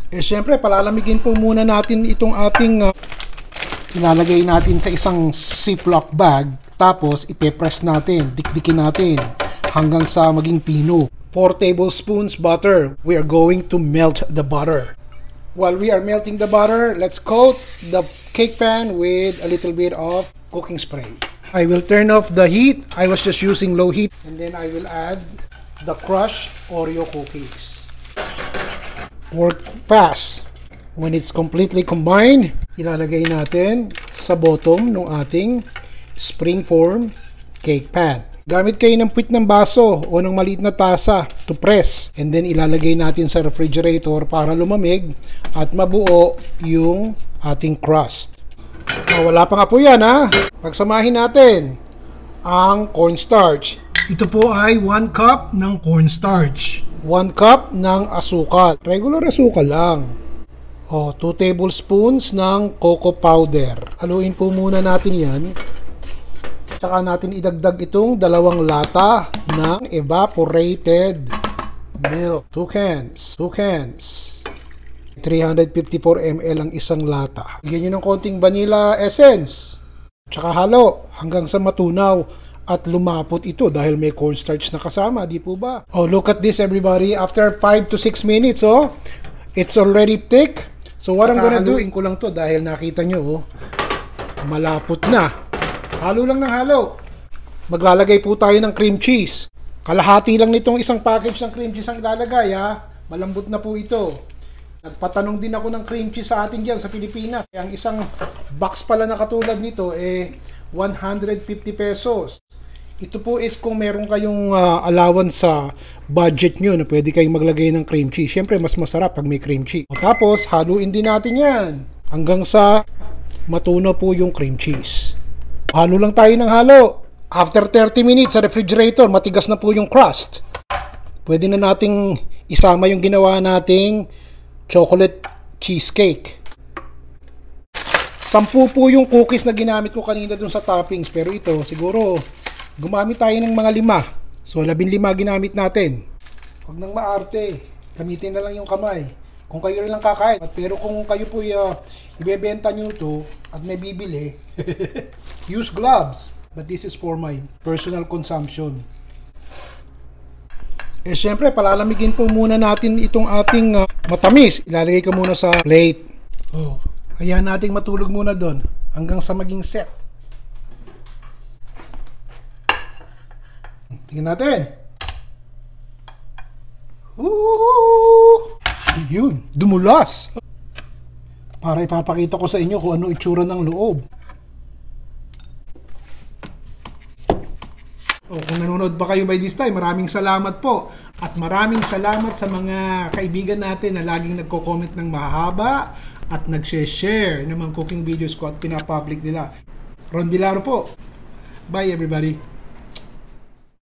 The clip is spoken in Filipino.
Syempre, palalamigin po muna natin itong ating ilalagay natin sa isang Ziploc bag. Tapos, ipe-press natin, dikdikin natin hanggang sa maging pino. 4 tablespoons butter. We are going to melt the butter. While we are melting the butter, let's coat the cake pan with a little bit of cooking spray. I will turn off the heat. I was just using low heat. And then I will add the crushed Oreo cookies. Work fast. When it's completely combined, ilalagay natin sa bottom ng ating springform cake pan. Gamit kayo ng puwit ng baso o ng maliit na tasa to press. And then ilalagay natin sa refrigerator para lumamig at mabuo yung ating crust. Wala pa nga po yan ha. Pagsamahin natin ang cornstarch. Ito po ay 1 cup ng cornstarch. 1 cup ng asukal. Regular asukal lang. 2 tablespoons ng cocoa powder. Haluin po muna natin yan. Tsaka natin idagdag itong 2 lata ng evaporated milk. 2 cans. 354 ml ang isang lata. Bigyan nyo ng konting vanilla essence. Tsaka halo hanggang sa matunaw at lumapot ito dahil may cornstarch na kasama, di po ba? Look at this everybody. After 5 to 6 minutes, it's already thick. So what I'm gonna do, ko lang to dahil nakita nyo, malapot na. Halo lang ng halo. Maglalagay po tayo ng cream cheese. Kalahati lang nitong isang package ng cream cheese ang ilalagay ha. Malambot na po ito. Nagpatanong din ako ng cream cheese sa atin dyan sa Pilipinas. Ang isang box pala na katulad nito 150 pesos. Ito po is kung meron kayong allowance sa budget nyo na pwede kayong maglagay ng cream cheese. Siyempre, mas masarap pag may cream cheese. Tapos, haluin din natin yan hanggang sa matunaw po yung cream cheese. Halo lang tayo ng halo. After 30 minutes sa refrigerator, matigas na po yung crust. Pwede na nating isama yung ginawa nating chocolate cheesecake. 10 po yung cookies na ginamit ko kanina dun sa toppings. Pero ito, siguro gumamit tayo ng mga 5. So, 15 ginamit natin. Huwag nang maarte. Gamitin na lang yung kamay. Kung kayo rin lang kakain. Pero kung kayo po ibebenta nyo to at may bibili, use gloves. But this is for my personal consumption. Siyempre, palalamigin po muna natin itong ating matamis. Ilalagay ko muna sa plate. Hayaan nating matulog muna doon hanggang sa maging set. Tingnan natin. Yun, dumulas. Para ipapakita ko sa inyo kung ano itsura ng loob. Kung nanonood ba kayo by this time, maraming salamat po. At maraming salamat sa mga kaibigan natin na laging nagko-comment ng mahaba at nag-share ng mga cooking videos ko at pinapublic nila. Ron Vilaro po. Bye everybody.